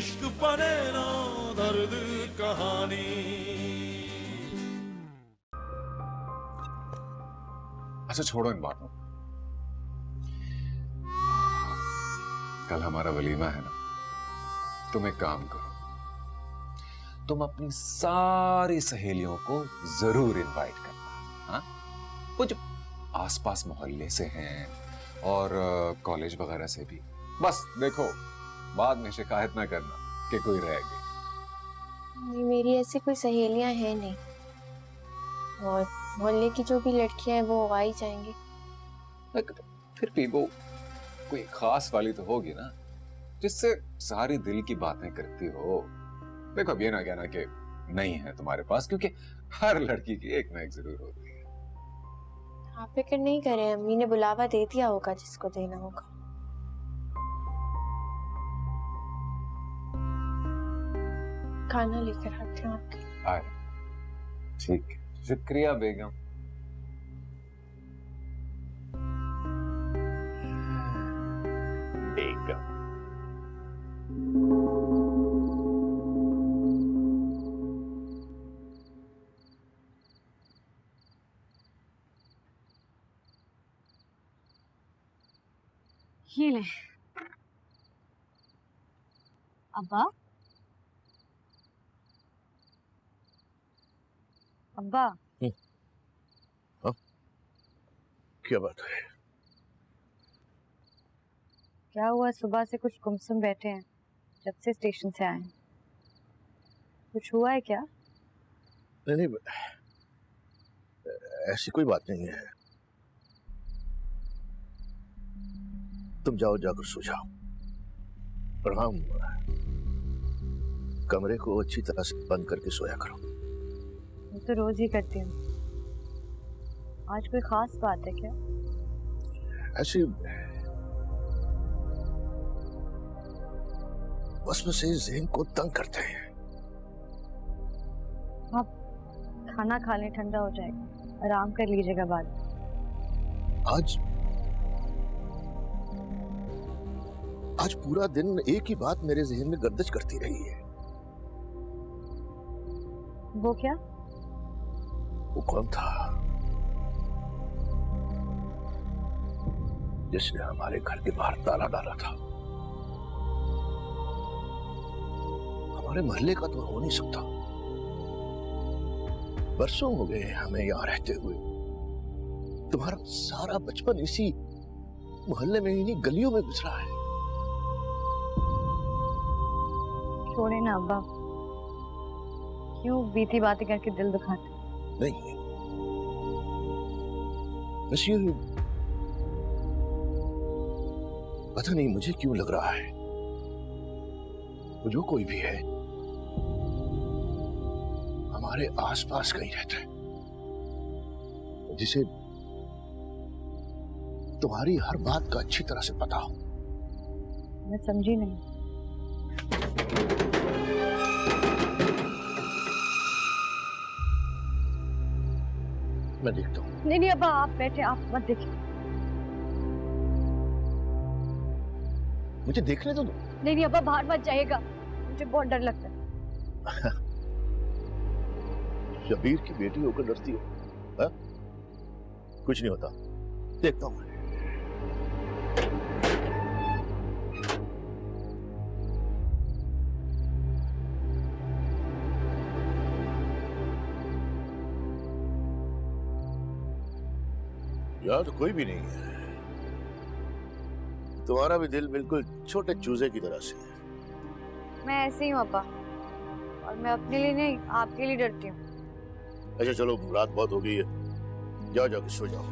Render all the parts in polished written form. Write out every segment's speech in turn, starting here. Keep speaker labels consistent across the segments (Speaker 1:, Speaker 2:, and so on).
Speaker 1: इश्क बने ना दर्द कहानी।
Speaker 2: अच्छा छोड़ो इन बातों, कल हमारा वलीमा है ना, तुम एक काम करो, तुम अपनी सारी सहेलियों को जरूर इनवाइट करना। हाँ, वो जो आसपास मोहल्ले से हैं और कॉलेज वगैरह से भी। बस देखो, बाद में शिकायत ना करना कि कोई रह गई।
Speaker 3: मेरी ऐसी कोई सहेलियां हैं नहीं, और मोहल्ले की जो भी लड़कियां हैं वो आ ही जाएंगी।
Speaker 2: फिर भी वो कोई खास वाली तो होगी ना, जिससे सारी दिल की बातें करती हो। देखो अब ये ना कहना कि नहीं है तुम्हारे पास, क्योंकि हर लड़की की एक ना एक जरूर होती है।
Speaker 3: आप फिक्र नहीं करें, अम्मी ने बुलावा दे दिया होगा जिसको देना होगा। खाना लेकर आते हैं आपके लिए।
Speaker 2: आए, ठीक है, शुक्रिया बेगम। बेगम
Speaker 4: ये ले। अब्बा, अब्बा।
Speaker 5: हाँ? क्या बात है?
Speaker 4: क्या हुआ, सुबह से कुछ गुमसुम बैठे हैं जब से स्टेशन से आए हैं। कुछ हुआ है क्या?
Speaker 5: नहीं नहीं, ऐसी कोई बात नहीं है। तुम जाओ, जाकर सो जाओ, और हाँ, कमरे को अच्छी तरह से बंद करके सोया करो।
Speaker 4: मैं तो रोज ही करती हूँ। आज कोई खास बात है क्या?
Speaker 5: ऐसी वसवसे ज़हन को तंग करते हैं।
Speaker 4: आप खाना खा लें, ठंडा हो जाएगा, आराम कर लीजिएगा बाद।
Speaker 5: आज पूरा दिन एक ही बात मेरे जहन में गर्दिश करती रही है।
Speaker 4: वो क्या?
Speaker 5: वो कौन था जिसने हमारे घर के बाहर ताला डाला था? हमारे मोहल्ले का तो हो नहीं सकता। बरसों हो गए हमें यहां रहते हुए। तुम्हारा सारा बचपन इसी मोहल्ले में, इन्हीं गलियों में गुजरा है।
Speaker 4: छोड़े ना अब्बा, क्यों बीती बातें करके दिल दुखाते?
Speaker 5: नहीं, बस ये पता नहीं मुझे क्यों लग रहा है, वो जो कोई भी है हमारे आसपास कहीं रहता है, जिसे तुम्हारी हर बात का अच्छी तरह से पता हो।
Speaker 4: मैं समझी नहीं।
Speaker 5: मैं देखता हूँ।
Speaker 4: नहीं नहीं अब्बा, आप बैठे, आप मत देखिए।
Speaker 5: मुझे देखने तो दो।
Speaker 4: नहीं नहीं अब्बा, बाहर मत जाइएगा, मुझे बहुत डर लगता है।
Speaker 5: शबीर की बेटी होकर डरती हो? हा? कुछ नहीं होता, देखता हूँ। यहाँ तो कोई भी नहीं है। तुम्हारा भी दिल बिल्कुल छोटे चूजे की तरह से है।
Speaker 4: मैं ऐसे ही हूँ अब्बा, और मैं अपने लिए नहीं, आपके लिए डरती हूँ।
Speaker 5: अच्छा चलो, रात बहुत हो गई है, जाओ जाके सो जाओ।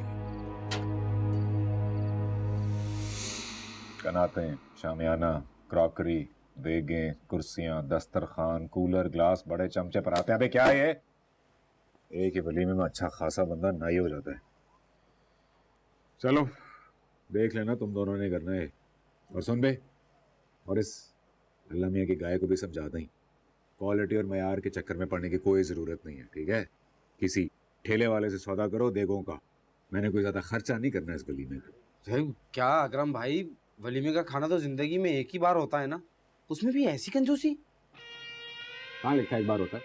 Speaker 2: कनातें, शामियाना, क्रॉकरी, देगें, कुर्सियां, दस्तरखान, कूलर, ग्लास, बड़े चमचे, पराते। अबे क्या है ये? एक ही वलीमे में अच्छा खासा बंदा नाई हो जाता है। चलो देख लेना, तुम दोनों ने करना है। और सुन बे, और इस अल्लाह मियाँ की गाय को भी समझा दें, क्वालिटी और मयार के चक्कर में पड़ने की कोई ज़रूरत नहीं है, ठीक है? किसी ठेले वाले से सौदा करो देगों का, मैंने कोई ज़्यादा खर्चा नहीं करना इस वलीमे का।
Speaker 6: क्या अकरम भाई, वलीमे का खाना तो जिंदगी में एक ही बार होता है ना, उसमें भी ऐसी कंजूसी?
Speaker 2: कहाँ लिखा है एक बार होता है?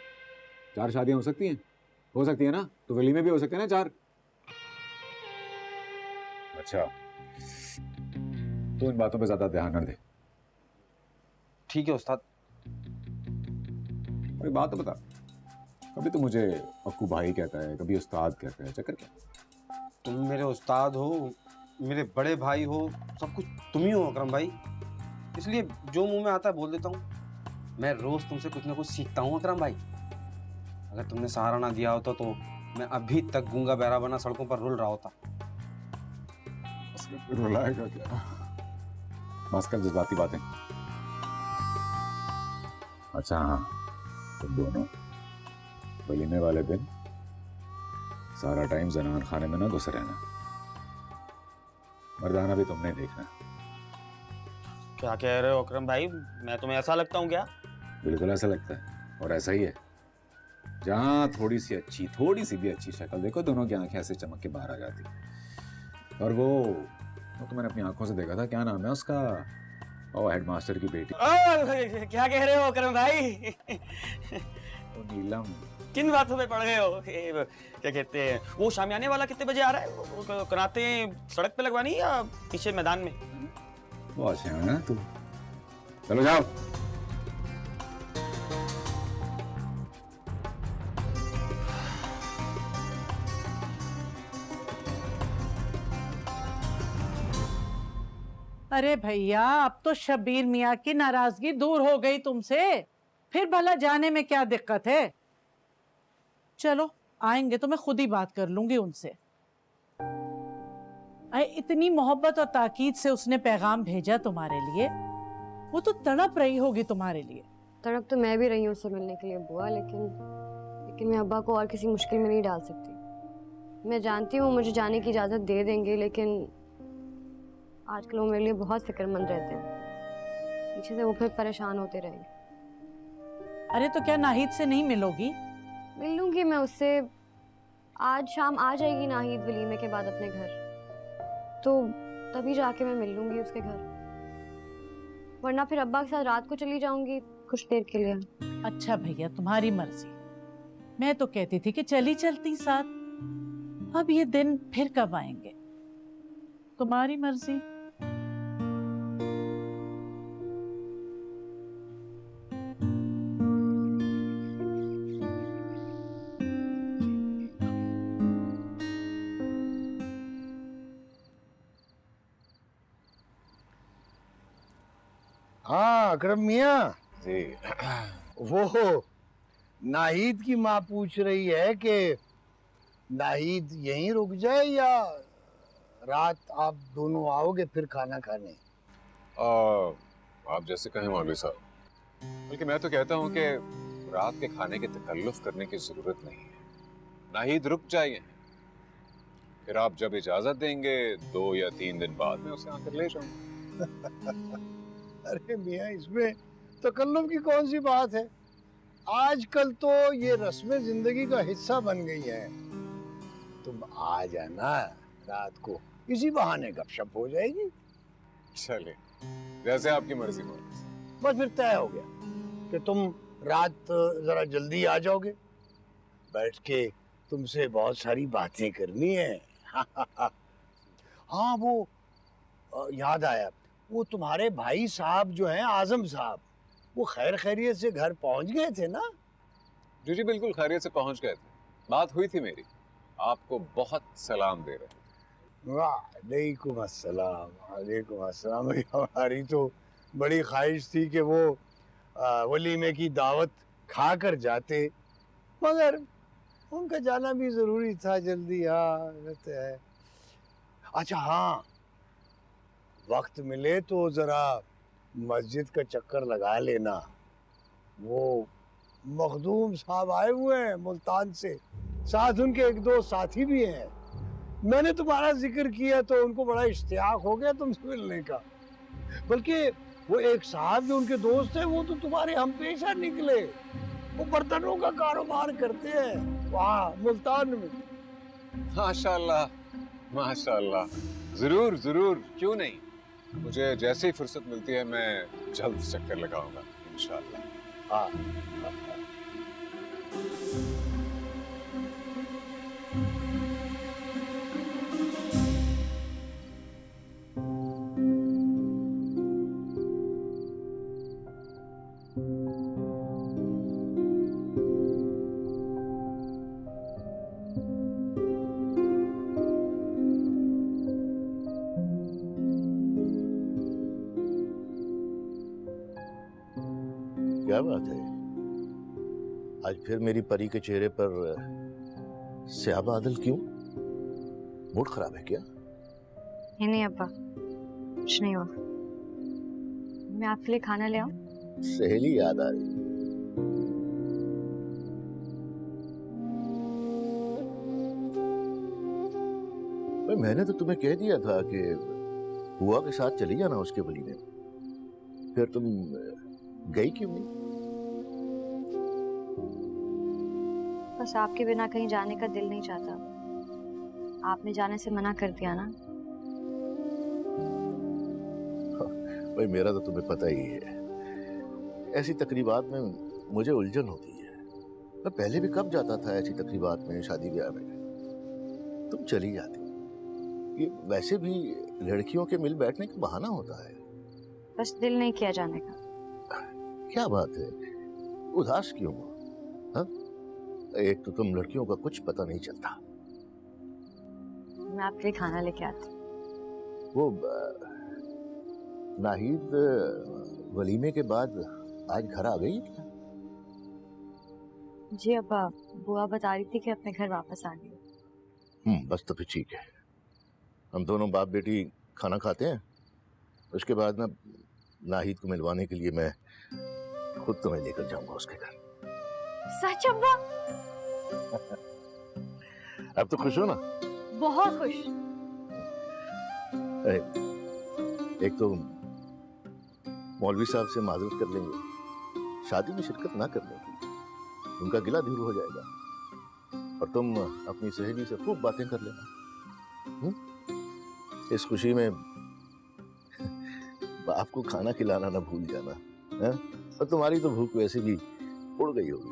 Speaker 2: 4 शादियां हो सकती है ना, तो वलीमे भी हो सकते हैं ना 4। अच्छा, तू इन बातों पे ज्यादा ध्यान न दे।
Speaker 6: ठीक है उस्ताद।
Speaker 2: एक बात तो बता, कभी तो मुझे अक्कू भाई कहता है, कभी उस्ताद कहता है, चक्कर क्या?
Speaker 6: तुम मेरे उस्ताद हो, मेरे बड़े भाई हो, सब कुछ तुम ही हो अकरम भाई, इसलिए जो मुंह में आता है बोल देता हूँ। मैं रोज तुमसे कुछ ना कुछ सीखता हूँ अकरम भाई। अगर तुमने सहारा ना दिया होता तो मैं अभी तक गूंगा बहरा बना सड़कों पर रुल रहा होता।
Speaker 2: रुलाएगा क्या? बस कर जज्बाती बातें। अच्छा हाँ, तुम दोनों वलीमे वाले दिन सारा टाइम जनान खाने में ना घुस रहना, मर्दाना भी तुमने देखना।
Speaker 6: क्या कह रहे हो अकरम भाई? मैं तुम्हें ऐसा लगता हूँ क्या?
Speaker 2: बिल्कुल ऐसा लगता है, और ऐसा ही है। जहाँ थोड़ी सी भी अच्छी शक्ल देखो, दोनों की आंखें ऐसे चमक के बाहर आ जाती। और वो तो मैंने अपनी आंखों से देखा था, क्या नाम है उसका, ओ हेडमास्टर की बेटी।
Speaker 6: क्या कह रहे हो अकरम भाई?
Speaker 2: वो नीलम।
Speaker 6: किन बातों पे पड़ गए हो? क्या कहते हैं, वो शामियाने वाला कितने बजे आ रहा है? वो करातें सड़क पे लगवानी है या पीछे मैदान में?
Speaker 2: बहुत सियाना है तू। चलो जाओ।
Speaker 7: अरे भैया, अब तो शब्बीर मियाँ की नाराजगी दूर हो गई तुमसे, फिर भला जाने में क्या दिक्कत है? चलो आएंगे तो मैं खुद ही बात कर लूंगी उनसे। इतनी मोहब्बत और ताकीद से उसने पैगाम भेजा तुम्हारे लिए, वो तो तड़प रही होगी तुम्हारे लिए।
Speaker 8: तड़प तो मैं भी रही हूँ उससे मिलने के लिए बुआ, लेकिन मैं अब्बा को और किसी मुश्किल में नहीं डाल सकती। मैं जानती हूँ मुझे जाने की इजाज़त दे देंगे, लेकिन आजकल वो मेरे लिए बहुत फिक्रमंद रहते हैं। पीछे से वो फिर परेशान होते रहेंगे।
Speaker 7: अरे तो क्या नाहिद से नहीं मिलोगी?
Speaker 8: मिल लूंगी मैं उससे। आज शाम आ जाएगी नाहिद वलीमे के बाद अपने घर, तो तभी जाके मैं मिल लूंगी उसके घर, वरना फिर अब्बा के साथ रात को चली जाऊंगी कुछ देर के लिए।
Speaker 7: अच्छा भैया, तुम्हारी मर्जी। मैं तो कहती थी कि चली चलती साथ। अब ये दिन फिर कब आएंगे? तुम्हारी मर्जी।
Speaker 9: हाँ अकरम मियाँ
Speaker 2: जी।
Speaker 9: वो नाहिद की माँ पूछ रही है कि नाहिद यहीं रुक जाए या रात आप दोनों आओगे फिर खाना खाने?
Speaker 2: आप जैसे कहें मौलवी साहब, बल्कि मैं तो कहता हूँ कि रात के खाने के तकल्लुफ करने की जरूरत नहीं है। नाहिद रुक जाइए, फिर आप जब इजाजत देंगे 2 या 3 दिन बाद में उसे आकर ले जाऊंगा।
Speaker 9: अरे मियाँ, इसमें तकल्लुफ की कौन सी बात है? आजकल तो ये रस्म जिंदगी का हिस्सा बन गई है। तुम आ जाना रात को, इसी बहाने गपशप हो जाएगी।
Speaker 2: चले, जैसे आपकी मर्जी मौलवी साहब।
Speaker 9: बस फिर तय हो गया कि तुम रात जरा जल्दी आ जाओगे। बैठ के तुमसे बहुत सारी बातें करनी है। हाँ वो याद आया, वो तुम्हारे भाई साहब जो हैं आजम साहब, वो खैर खैरियत से घर पहुंच गए थे ना?
Speaker 2: जी बिल्कुल खैरियत से पहुंच गए थे। बात हुई थी मेरी, आपको बहुत सलाम दे रहे थे।
Speaker 9: वालेकुम अस्सलाम। वालेकुम अस्सलाम। हमारी तो बड़ी ख्वाहिश थी कि वो वलीमे की दावत खा कर जाते, मगर उनका जाना भी जरूरी था जल्दी। हाँ रहते है। अच्छा हाँ, वक्त मिले तो जरा मस्जिद का चक्कर लगा लेना। वो मखदूम साहब आए हुए हैं मुल्तान से, साथ उनके 1-2 साथी भी हैं। मैंने तुम्हारा जिक्र किया तो उनको बड़ा इश्तियाक हो गया तुमसे मिलने का। बल्कि वो एक साहब जो उनके दोस्त हैं, वो तो तुम्हारे हम पेशा निकले। वो बर्तनों का कारोबार करते हैं वहाँ मुल्तान में।
Speaker 2: माशाल्लाह माशाल्लाह, जरूर जरूर, क्यों नहीं। मुझे जैसे ही फुर्सत मिलती है मैं जल्द चक्कर लगाऊंगा इंशाल्लाह।
Speaker 9: हाँ क्या बात है, आज फिर मेरी परी के चेहरे पर स्याह बादल क्यों? मूड खराब है क्या?
Speaker 8: नहीं अब्बा, कुछ नहीं हुआ। मैं आपके लिए खाना ले आऊं?
Speaker 9: सहेली याद आ रही। भाई मैंने तो तुम्हें कह दिया था कि बुआ के साथ चली जाना उसके वलीमे में, फिर तुम गई क्यों नहीं?
Speaker 8: बस आपके बिना कहीं जाने का दिल नहीं चाहता। आपने जाने से मना कर दिया ना।
Speaker 9: भाई मेरा तो तुम्हें पता ही है, ऐसी तकरीबात में मुझे उलझन होती है। मैं पहले भी कब जाता था ऐसी तकरीबात में, शादी ब्याह में, तुम चली जाती। ये वैसे भी लड़कियों के मिल बैठने का बहाना होता है।
Speaker 8: बस दिल नहीं किया जाने का।
Speaker 9: क्या बात है, उदास क्यों हो? हाँ? एक तो तुम लड़कियों का कुछ पता नहीं चलता।
Speaker 8: मैं आपके लिए खाना लेके आती।
Speaker 9: वो नाहिद वलीमे के बाद आज घर आ गई क्या?
Speaker 8: जी अब्बा, बुआ बता रही थी कि अपने घर वापस आ गई।
Speaker 9: बस तो फिर ठीक है। हम दोनों बाप बेटी खाना खाते हैं, उसके बाद ना नाहिद को मिलवाने के लिए मैं खुद तुम्हें लेकर जाऊंगा उसके घर।
Speaker 8: सच अब्बा?
Speaker 9: अब तो खुश हो ना?
Speaker 8: बहुत खुश।
Speaker 9: एक तो मौलवी साहब से माजरत कर लेंगे, शादी में शिरकत ना करने की, उनका गिला दूर हो जाएगा, और तुम अपनी सहेली से खूब बातें कर लेना। इस खुशी में बाप को खाना खिलाना ना भूल जाना है? और तुम्हारी तो भूख वैसे भी उड़ गई होगी।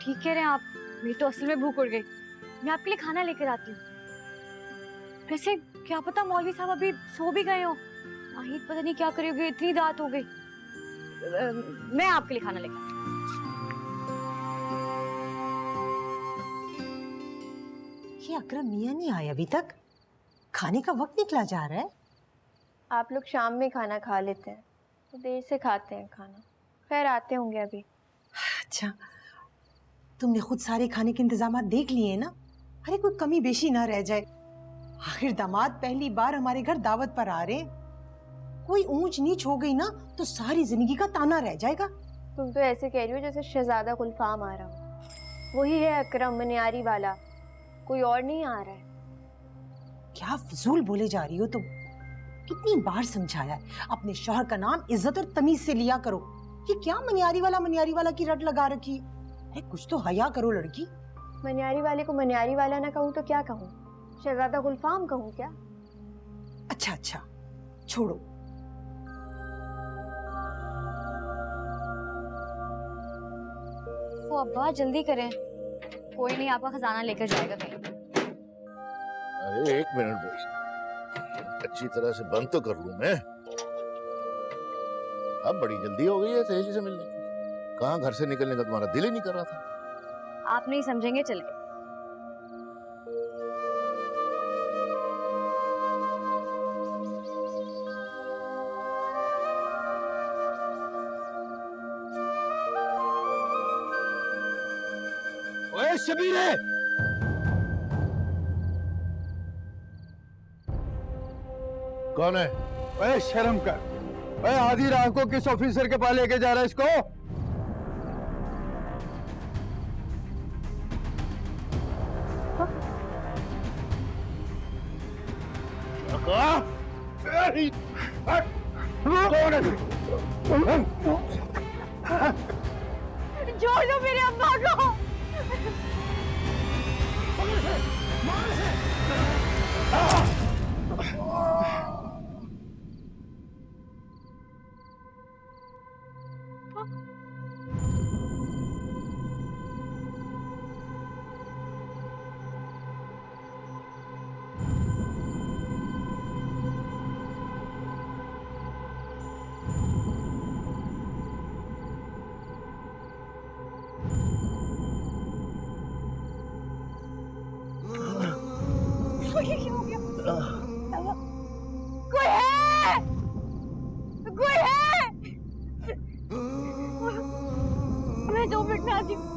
Speaker 8: ठीक कह रहे हैं आप, मेरी तो असल में भूख उड़ गई। मैं आपके लिए खाना लेकर आती हूँ। वैसे क्या पता मौलवी साहब अभी सो भी गए हो। नाहिद पता नहीं क्या करोगे, इतनी रात हो गई। मैं आपके लिए खाना लेकर आती हूँ।
Speaker 10: ये अकरम मियाँ नहीं आए अभी तक? खाने का वक्त निकला जा रहा है।
Speaker 3: आप लोग शाम में खाना खा लेते हैं तो देर से खाते हैं खाना। खैर आते होंगे अभी।
Speaker 10: अच्छा, तुमने खुद सारे खाने के इंतजाम देख लिए ना? अरे कोई कमी बेशी ना रह जाए। आखिर दामाद पहली बार हमारे घर दावत पर आ रहे हैं। कोई ऊंच नीच हो गई ना तो सारी जिंदगी का ताना रह जाएगा।
Speaker 3: तुम तो ऐसे कह रही हो जैसे शहजादा गुलफाम आ रहा हो। वही है अकरम मनियारी वाला, कोई और नहीं आ रहा है।
Speaker 10: क्या फजूल बोले जा रही हो तुम? कितनी बार समझाया है, अपने शौहर का नाम इज्जत और तमीज से लिया करो। ये क्या मनियारी वाला की रट लगा रखी है? अरे कुछ तो हया करो लड़की।
Speaker 3: मनियारी वाले को मनियारी वाला ना कहूँ तो क्या कहूँ? शहजादा गुलफाम कहूँ क्या?
Speaker 10: अच्छा अच्छा छोड़ो।
Speaker 8: वो अब्बा जल्दी करें, कोई नहीं आपका खजाना लेकर जाएगा कहीं।
Speaker 9: अरे एक मिनट भाई, अच्छी तरह से बंद तो कर लूं मैं। अब बड़ी जल्दी हो गई है सहेली से मिलने की। कहाँ घर से निकलने का तुम्हारा दिल ही नहीं कर रहा था।
Speaker 8: आप नहीं समझेंगे, चल के।
Speaker 9: ओए शबीरे! कौन है?
Speaker 11: ओए शर्म कर। ओए आधी रात को किस ऑफिसर के पास लेके जा रहा है इसको?
Speaker 8: छोड़ दो मेरे अब्बा को। कोई है, कोई है। मैं 2 मिनट में आती हूँ।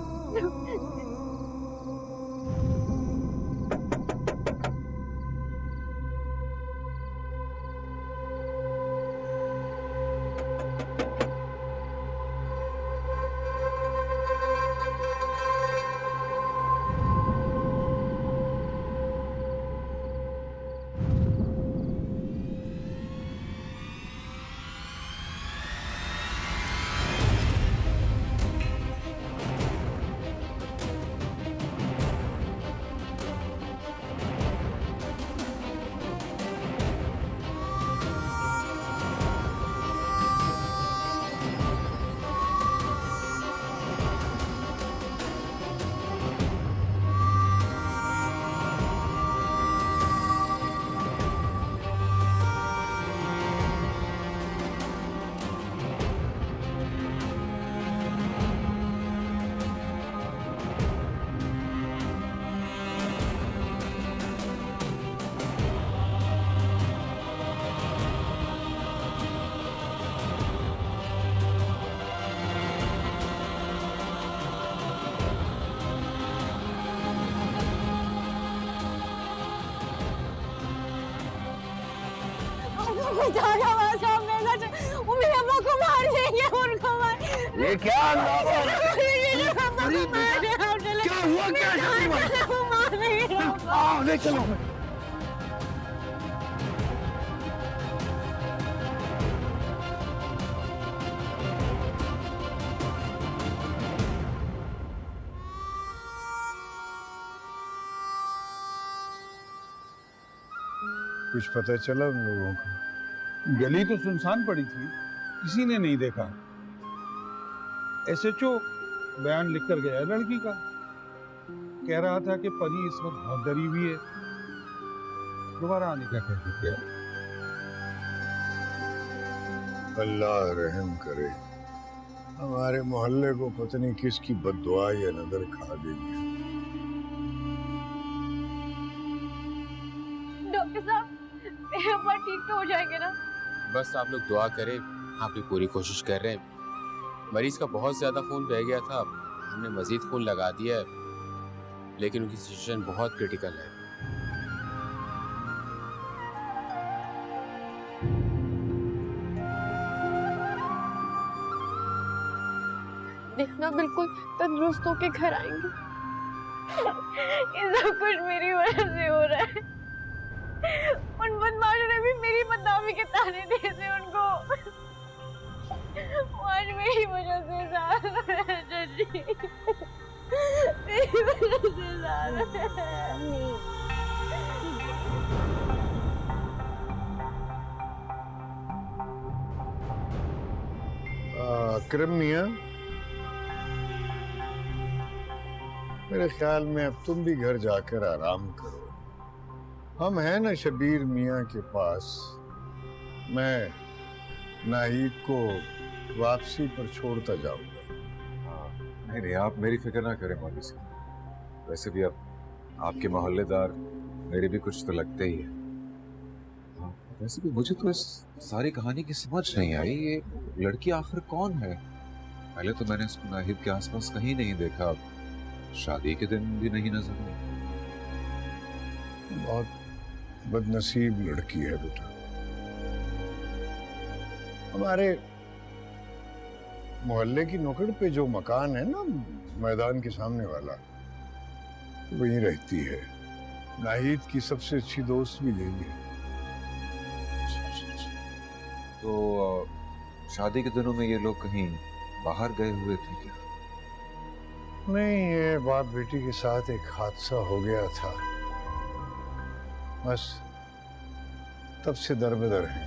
Speaker 8: वो मेरे अम्मा को मार देंगे, उनको मार।
Speaker 9: ये क्या
Speaker 8: क्या हुआ, क्या
Speaker 9: ले चलो। कुछ पता चला उन लोगों को?
Speaker 11: गली तो सुनसान पड़ी थी, किसी ने नहीं देखा। SHO बयान लिखकर गया है लड़की का, कह रहा था कि परी इस वक्त बहुत डरी हुई है, दोबारा आने का कह दिया।
Speaker 9: अल्लाह रहम करे, हमारे मोहल्ले को पता नहीं किसकी बद्दुआ या नजर खा गई है।
Speaker 8: डॉक्टर साहब, मेरे अम्मा ठीक तो हो जाएंगे ना?
Speaker 12: बस आप लोग दुआ करें, आप भी पूरी कोशिश कर रहे हैं। मरीज का बहुत ज्यादा खून बह गया था, हमने मजीद खून लगा दिया है, लेकिन उनकी सिचुएशन बहुत क्रिटिकल है।
Speaker 8: देखना बिल्कुल तंदुरुस्त होके घर आएंगे। ये सब कुछ मेरी वजह से हो रहा है। उन बदमाशों ने भी मेरी बदनामी के ताने दिए थे उनको। आज मेरी वजह से सारा है जजी, मेरी वजह से सारा है।
Speaker 9: अकरम मियां, मेरे ख्याल में अब तुम भी घर जाकर आराम करो। हम हैं ना शबीर मियां के पास। मैं नाहिद को वापसी पर छोड़ता जाऊंगा।
Speaker 2: नहीं नहीं, आप मेरी फिक्र ना करें मौलवी साहब। वैसे भी अब आपके मोहल्लेदार मेरे भी कुछ तो लगते ही है। हाँ, वैसे भी मुझे तो इस सारी कहानी की समझ नहीं आई, ये लड़की आखिर कौन है? पहले तो मैंने इसको नाहिद के आसपास कहीं नहीं देखा, शादी के दिन भी नहीं नजर आई।
Speaker 9: बहुत बदनसीब लड़की है बेटा। हमारे मोहल्ले की नुक्कड़ पे जो मकान है ना, मैदान के सामने वाला, वहीं रहती है। नाहिद की सबसे अच्छी दोस्त भी यही है।
Speaker 2: तो शादी के दिनों में ये लोग कहीं बाहर गए हुए थे क्या?
Speaker 9: नहीं, ये बाप बेटी के साथ एक हादसा हो गया था, बस तब से दरबदर है।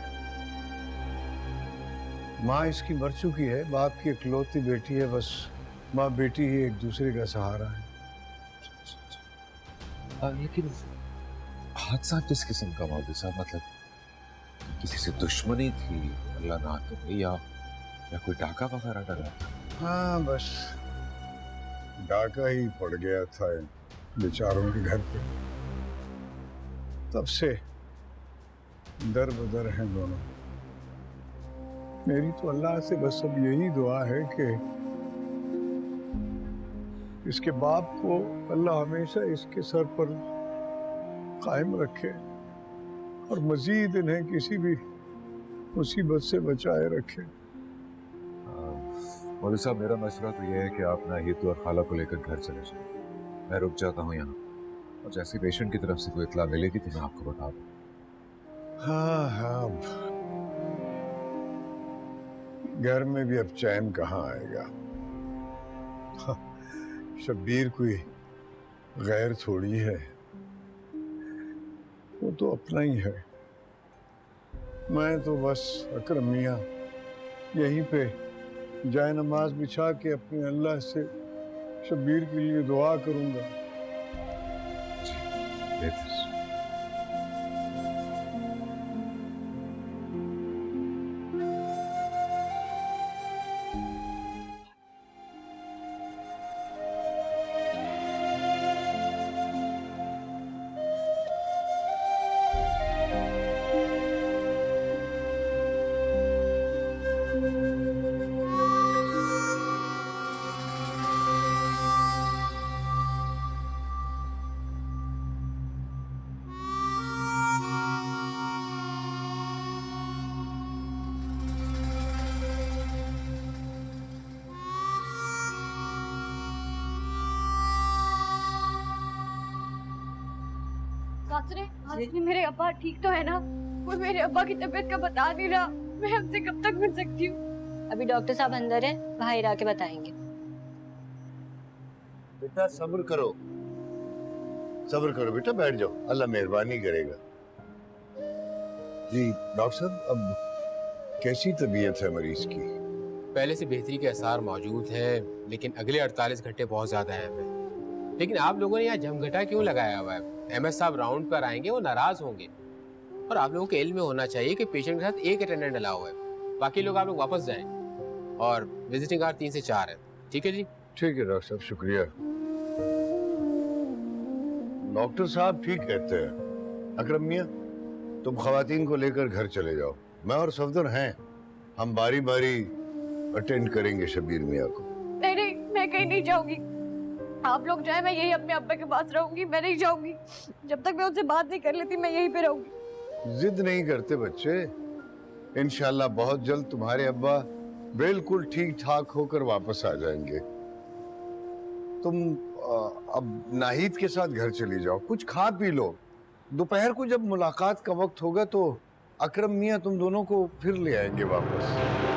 Speaker 9: माँ इसकी मर चुकी है, बाप की इकलौती बेटी है, बस माँ बेटी ही एक दूसरे का सहारा है।
Speaker 2: लेकिन हादसा किस किस्म का मौलवी साहब? मतलब किसी से दुश्मनी थी, अल्लाह ना करे, या कोई डाका वगैरह डरा था?
Speaker 9: हाँ, बस डाका ही पड़ गया था बेचारों के घर पे। तब से दर बदर हैं दोनों। मेरी तो अल्लाह से बस अब यही दुआ है कि इसके बाप को अल्लाह हमेशा इसके सर पर कायम रखे और मजीद इन्हें किसी भी मुसीबत से बचाए रखे।
Speaker 2: मौलवी साहब, मेरा मशवरा तो यह है कि आप नाहिद और खाला को लेकर घर चले जाएं। मैं रुक जाता हूँ यहाँ, और जैसे पेशेंट की तरफ से कोई इत्तला मिलेगी तो मैं आपको बता दूँ।
Speaker 9: हाँ हाँ, घर में भी अब चैन कहाँ आएगा। हाँ, शब्बीर कोई गैर थोड़ी है, वो तो अपना ही है। मैं तो बस अकरम मियाँ यहीं पे जाए नमाज बिछा के अपने अल्लाह से शब्बीर के लिए दुआ करूंगा।
Speaker 8: मेरे अब्बा ठीक तो है ना? कोई मेरे अब्बा की तबीयत का बता नहीं रहा। मैं हमसे कब तक मिल सकती हूँ?
Speaker 13: अभी डॉक्टर साहब अंदर है, बाहर आके बताएंगे।
Speaker 9: बेटा सब्र करो, सब्र करो बेटा, बैठ जाओ, अल्लाह मेहरबानी करेगा। जी डॉक्टर साहब, अब कैसी तबीयत है मरीज की?
Speaker 12: पहले से बेहतरी के आसार मौजूद है, लेकिन अगले 48 घंटे बहुत ज्यादा अहम है। लेकिन आप लोगों ने यहाँ जमघटा क्यों लगाया हुआ है? एमएस साहब राउंड पर आएंगे, वो नाराज होंगे। और आप लोगों के इल्म में होना चाहिए कि पेशेंट के साथ एक अटेंडेंट अलाउ है, बाकी लोग आप लोग वापस जाएं। और विजिटिंग आवर 3 से 4 है। ठीक है जी?
Speaker 9: ठीक है डॉक्टर साहब, शुक्रिया। डॉक्टर साहब ठीक कहते हैं। अकरम मियां, तुम खवातीन को लेकर घर चले जाओ, मैं और सफदर हैं, हम बारी बारी अटेंड करेंगे शब्बीर मियां को।
Speaker 8: नहीं नहीं, मैं कहीं नहीं जाऊंगी। आप लोग जाए, मैं यही अपने अब्बा के पास रहूंगी। मैं नहीं जाऊंगी, जब तक मैं उनसे बात नहीं कर लेती मैं यहीं पे रहूंगी।
Speaker 9: जिद नहीं करते बच्चे, इंशाल्लाह बहुत जल्द तुम्हारे अब्बा बिल्कुल ठीक ठाक होकर वापस आ जाएंगे। तुम अब नाहिद के साथ घर चली जाओ, कुछ खा पी लो। दोपहर को जब मुलाकात का वक्त होगा तो अकरम मियां तुम दोनों को फिर ले आएंगे वापस।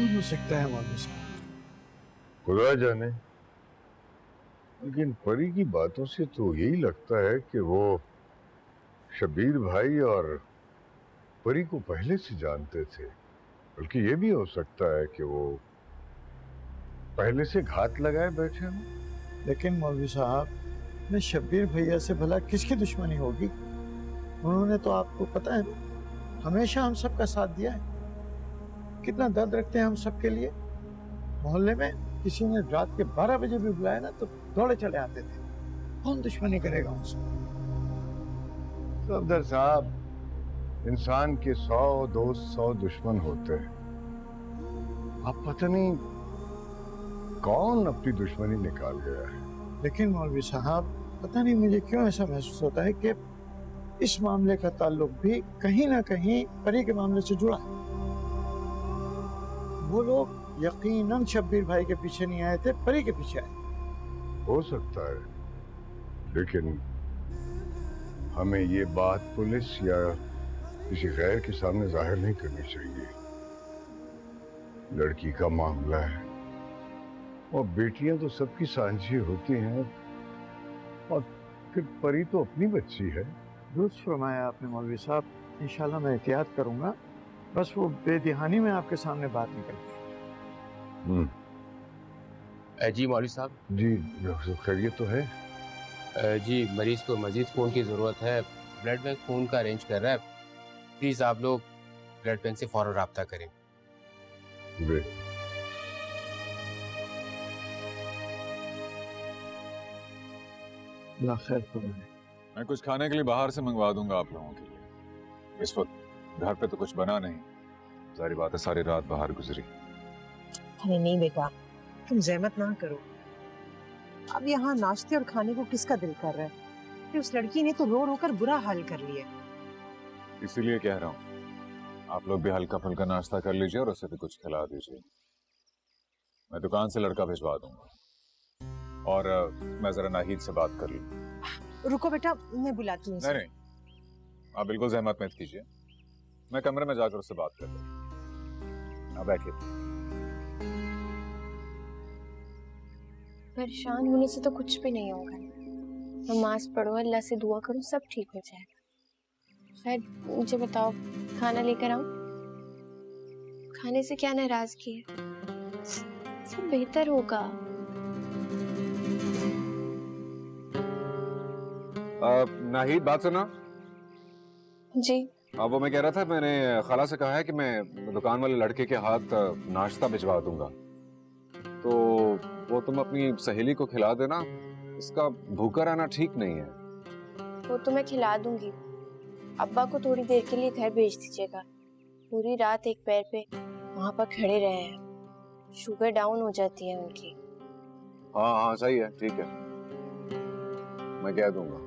Speaker 11: हो सकता है मौलवी साहब,
Speaker 9: खुदा जाने, लेकिन परी की बातों से तो यही लगता है कि वो शब्बीर भाई और परी को पहले से जानते थे। बल्कि ये भी हो सकता है कि वो पहले से घात लगाए बैठे हों।
Speaker 11: लेकिन मौलवी साहब, मैं शब्बीर भैया से भला किसकी दुश्मनी होगी? उन्होंने तो आपको पता है हमेशा हम सबका साथ दिया है। कितना दर्द रखते हैं हम सबके लिए। मोहल्ले में किसी ने रात के 12 बजे भी बुलाया ना तो दौड़े चले आते थे। कौन दुश्मनी करेगा उनसे?
Speaker 9: सफदर साहब, इंसान के 100 दोस्त 100 दुश्मन होते हैं। आप पता नहीं कौन अपनी दुश्मनी निकाल गया है।
Speaker 11: लेकिन मौलवी साहब, पता नहीं मुझे क्यों ऐसा महसूस होता है कि इस मामले का ताल्लुक भी कहीं ना कहीं परी के मामले से जुड़ा है। वो लोग यकीनन शब्बीर भाई के पीछे नहीं आए थे, परी के पीछे आए।
Speaker 9: हो सकता है, लेकिन हमें ये बात पुलिस या किसी गैर के सामने जाहिर नहीं करनी चाहिए। लड़की का मामला है और बेटियां तो सबकी सांझी होती हैं, और फिर परी तो अपनी बच्ची है।
Speaker 11: दुरुस्त फरमाया आपने मौलवी साहब, इंशाल्लाह मैं एहतियात करूंगा, बस वो बेदिहानी में आपके सामने बात निकल।
Speaker 12: जी मौलवी साहब।
Speaker 9: जी खैरियत तो है?
Speaker 12: जी मरीज को मजीद खून की ज़रूरत है, ब्लड बैंक खून का अरेंज कर रहा है, प्लीज़ आप लोग ब्लड बैंक से फ़ौरन रब्ता करें।
Speaker 11: खैर फरमाए।
Speaker 2: मैं कुछ खाने के लिए बाहर से मंगवा दूंगा आप लोगों के लिए। इस वक्त घर पे तो कुछ बना नहीं, सारी बात है सारी रात बाहर गुजरी।
Speaker 10: अरे नहीं बेटा, तुम जहमत ना करो। अब यहाँ नाश्ते और खाने को किसका दिल कर रहा है? फिर उस लड़की ने तो रो रो कर बुरा हाल कर लिया।
Speaker 2: इसीलिए कह रहा हूँ आप लोग भी हल्का फुल्का नाश्ता कर लीजिए और उसे भी कुछ खिला दीजिए। मैं दुकान से लड़का भिजवा दूंगा और मैं जरा नाहिद से बात कर लूँ।
Speaker 10: रुको बेटा, मैं बुलाती हूँ।
Speaker 2: नहीं, आप बिल्कुल जहमत मत कीजिए, मैं कमरे में जाकर उससे बात कर लूँ। आप बैठिए।
Speaker 3: परेशान होने से तो कुछ भी नहीं होगा। नमाज पढ़ो, अल्लाह से दुआ करो, सब ठीक हो जाएगा। खैर मुझे बताओ, खाना लेकर आऊं? खाने से क्या नाराजगी है? सब बेहतर होगा।
Speaker 2: नाहिद बात सुना
Speaker 3: जी।
Speaker 2: अब वो मैं कह रहा था, मैंने खाला से कहा है कि मैं दुकान वाले लड़के के हाथ नाश्ता भिजवा दूंगा, तो वो तुम अपनी सहेली को खिला देना। इसका भूखा रहना ठीक नहीं है।
Speaker 3: वो तो मैं खिला दूंगी। अब्बा को थोड़ी देर के लिए घर भेज दीजिएगा। पूरी रात एक पैर पे वहां पर खड़े रहे हैं, शुगर डाउन हो जाती है उनकी।
Speaker 2: हाँ हाँ सही है, ठीक है, मैं कह दूंगा।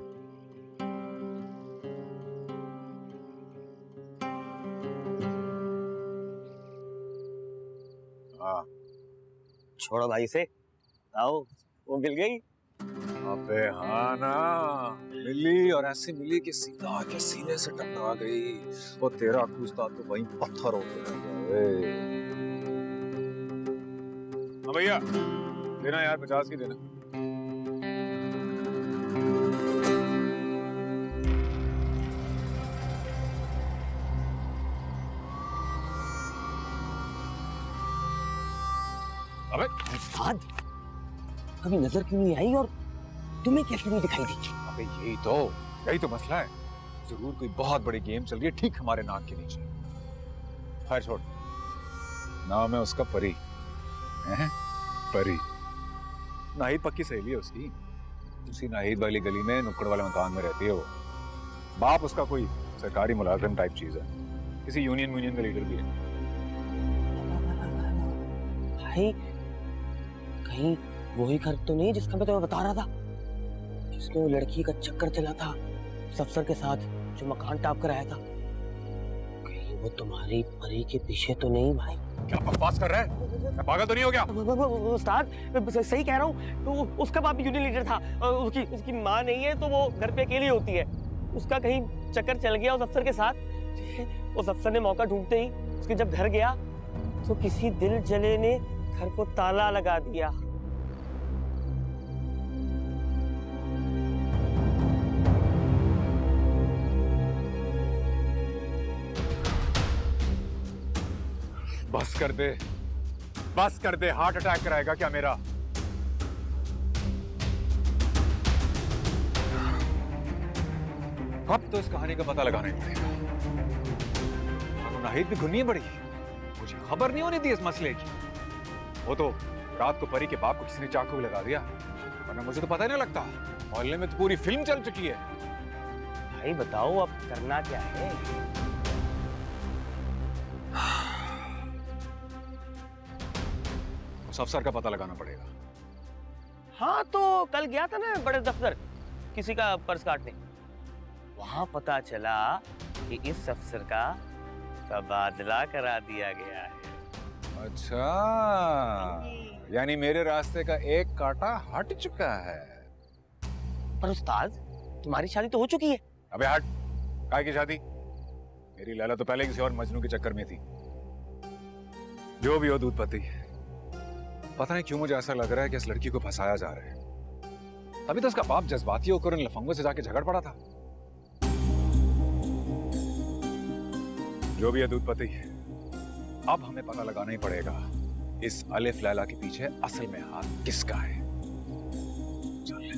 Speaker 2: हाँ
Speaker 5: छोड़ो भाई से, आओ वो मिल गई।
Speaker 2: अबे हाँ ना, मिली और ऐसी मिली कि सीधा आके सीने से टकरा गई। वो तेरा कूस्ता तो वहीं पत्थर होते रह गया। हाँ भैया देना यार, 50 की देना। अबे
Speaker 5: उस्ताद, कभी नजर क्यों नहीं आई और तुम्हें कैसे नहीं दिखाई दी?
Speaker 2: अबे यही तो मसला है। जरूर कोई बहुत बड़ी गेम चल रही है ठीक हमारे नाक के नीचे। खैर छोड़, नाम है उसका परी। हैं? परी। नाहिद पक्की सहेली है उसकी। उसी नाहिद वाली गली में नुक्कड़ वाले मकान में रहती है वो। बाप उसका कोई सरकारी मुलाजिम टाइप चीज है, किसी यूनियन का लीडर भी है।
Speaker 5: भाई कहीं वही घर तो नहीं जिसका मैं तुम्हें बता रहा था, जिसमें वो लड़की का चक्कर चला था उस अफसर के साथ जो मकान टाप कर आया था? कहीं वो तुम्हारी परी के पीछे तो नहीं भाई?
Speaker 2: क्या बकवास कर रहा है? मैं पागल तो नहीं हो गया?
Speaker 5: उस्ताद सही कह रहा हूँ, तो उसका बाप यूनियन लीडर था और उसकी माँ नहीं है, तो वो घर पे अकेली होती है। उसका कहीं चक्कर चल गया उस अफसर के साथ। उस अफसर ने मौका ढूंढते ही उसके जब घर गया तो किसी दिल जले ने घर को ताला लगा दिया।
Speaker 2: बस कर दे, हार्ट अटैक कराएगा क्या मेरा? अब तो इस कहानी का पता लगाना ही पड़ेगा। नाहिद भी घुन्नी पड़ी, मुझे खबर नहीं होनी थी इस मसले की। वो तो रात को परी के बाप को किसी ने चाकू भी लगा दिया, वरना मुझे तो पता ही नहीं लगता। मोहल्ले में तो पूरी फिल्म चल चुकी है।
Speaker 5: भाई बताओ अब करना क्या है?
Speaker 2: उस अफसर का पता लगाना पड़ेगा।
Speaker 5: हाँ तो कल गया था ना बड़े दफ्तर किसी का पर्स काटने, वहां पता चला कि इस अफसर का तबादला करा दिया गया है।
Speaker 2: अच्छा, यानी मेरे रास्ते का एक कांटा हट चुका है।
Speaker 5: पर उस्ताद तुम्हारी शादी तो हो चुकी है।
Speaker 2: अबे हट, काय की शादी? मेरी लैला तो पहले किसी और मजनू के चक्कर में थी। जो भी हो दूध पति, पता नहीं क्यों मुझे ऐसा लग रहा है कि इस लड़की को फंसाया जा रहा है। तभी तो उसका बाप जज्बाती होकर इन लफंगों से जाके झगड़ पड़ा था। जो भी है दूधपति, अब हमें पता लगाना ही पड़ेगा इस अलिफ लैला के पीछे असल में हाथ किसका है। चल।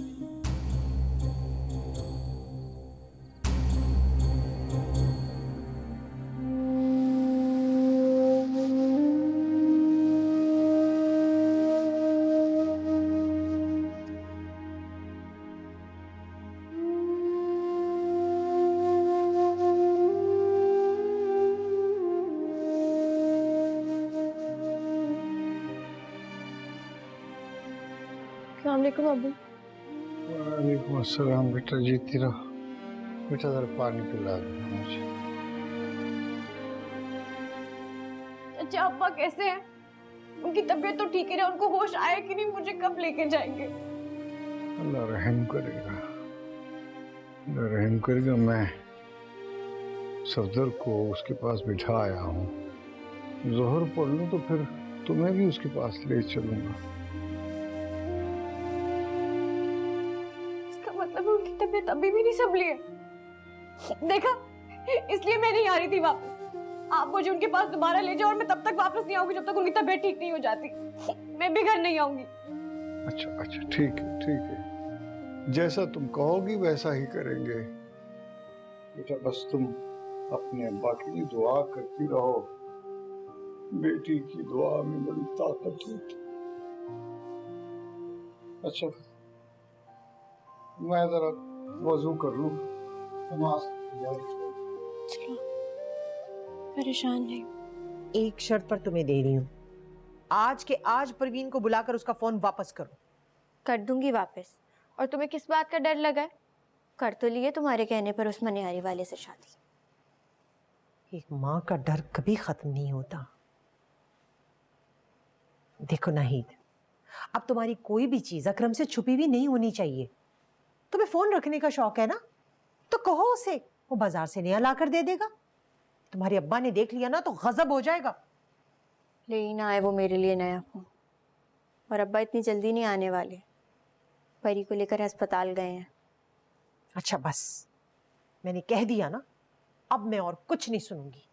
Speaker 3: अस्सलामुअलैकुम अब्बू।
Speaker 9: वालेकुम अस्सलाम। बेटा जीती रहो। बेटा जरा पानी पिला दो मुझे।
Speaker 8: अच्छा अब्बा कैसे हैं? उनकी तबीयत तो ठीक ही है, उनको होश आए कि नहीं, मुझे कब लेके जाएंगे?
Speaker 9: अल्लाह रहम करेगा, अल्लाह रहम करेगा। मैं सफदर को उसके पास बिठा आया हूँ। जोहर पढ़ लूँ तो फिर तुम्हें भी उसके पास ले चलूंगा।
Speaker 8: मतलब उनकी तबीयत अभी भी नहीं संभली है। देखा, इसलिए मैं नहीं आ रही थी वापस। आप मुझे उनके पास दोबारा ले जाओ और मैं तब तक वापस नहीं आऊंगी जब तक उनकी तबीयत ठीक नहीं हो जाती। मैं भी घर नहीं आऊंगी।
Speaker 9: अच्छा अच्छा, ठीक है ठीक है, जैसा तुम कहोगी वैसा ही करेंगे। बेटा बस तुम अपने अब्बा के लिए दुआ करती रहो। बेटी की दुआ में बड़ी ताकत होती। अच्छा, मैं जरा वजू कर लूं।
Speaker 3: चलो, परेशान नहीं।
Speaker 10: एक शर्त पर तुम्हें दे रही हूँ, आज के आज परवीन को बुलाकर उसका फोन वापस करो।
Speaker 13: कर दूंगी वापस। और तुम्हें किस बात का डर लगा है? कर तो लिए तुम्हारे कहने पर उस मनिहारी वाले से शादी।
Speaker 10: एक माँ का डर कभी खत्म नहीं होता। देखो नाहिद, अब तुम्हारी कोई भी चीज अकरम से छुपी हुई नहीं होनी चाहिए। तुम्हें फोन रखने का शौक है ना, तो कहो उसे, वो बाजार से नया ला कर दे देगा। तुम्हारे अब्बा ने देख लिया ना तो गजब हो जाएगा।
Speaker 13: ले ही ना आए वो मेरे लिए नया फोन। और अब्बा इतनी जल्दी नहीं आने वाले, परी को लेकर अस्पताल गए हैं।
Speaker 10: अच्छा बस, मैंने कह दिया ना, अब मैं और कुछ नहीं सुनूंगी।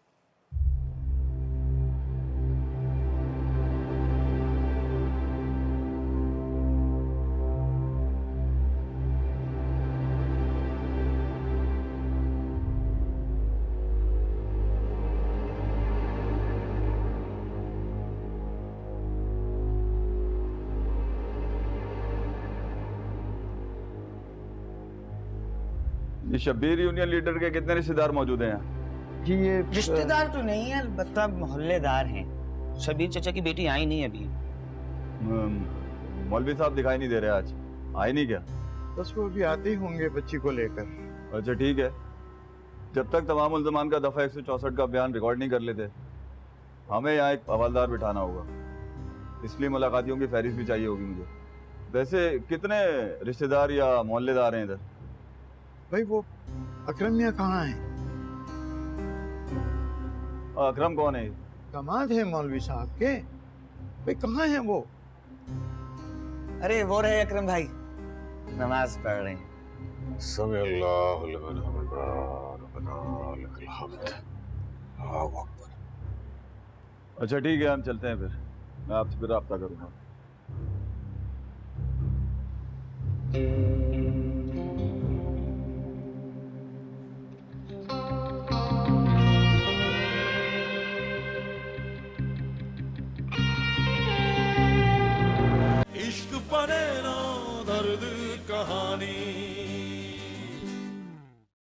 Speaker 1: ये शब्बीर यूनियन लीडर के कितने रिश्तेदार मौजूद हैं यहाँ?
Speaker 9: जी ये
Speaker 5: रिश्तेदार तो नहीं है, अलबत्ता मोहल्लेदार हैं। शबीर चचा की बेटी आई नहीं अभी।
Speaker 1: मौलवी साहब दिखाई नहीं दे रहे आज, आए नहीं क्या?
Speaker 11: बस वो भी आते ही होंगे बच्ची को लेकर।
Speaker 1: अच्छा ठीक है, जब तक तमाम मुल्ज़मान का दफ़ा 164 का बयान रिकॉर्ड नहीं कर लेते, हमें यहाँ एक हवालदार बिठाना होगा। इसलिए मुलाकातियों की फहरिस्त भी चाहिए होगी मुझे। वैसे कितने रिश्तेदार या मोहल्लेदार हैं इधर?
Speaker 11: भाई वो अकरम मियाँ कहाँ है?
Speaker 1: अकरम कौन है?
Speaker 11: दामाद है मौलवी साहब के। भाई कहाँ हैं वो?
Speaker 5: अरे वो रहे अकरम भाई, नमाज पढ़ रहे हैं।
Speaker 1: अच्छा ठीक है, हम चलते हैं फिर, मैं आपसे फिर राब्ता करूँगा। इश्क पड़े ना दर्द कहानी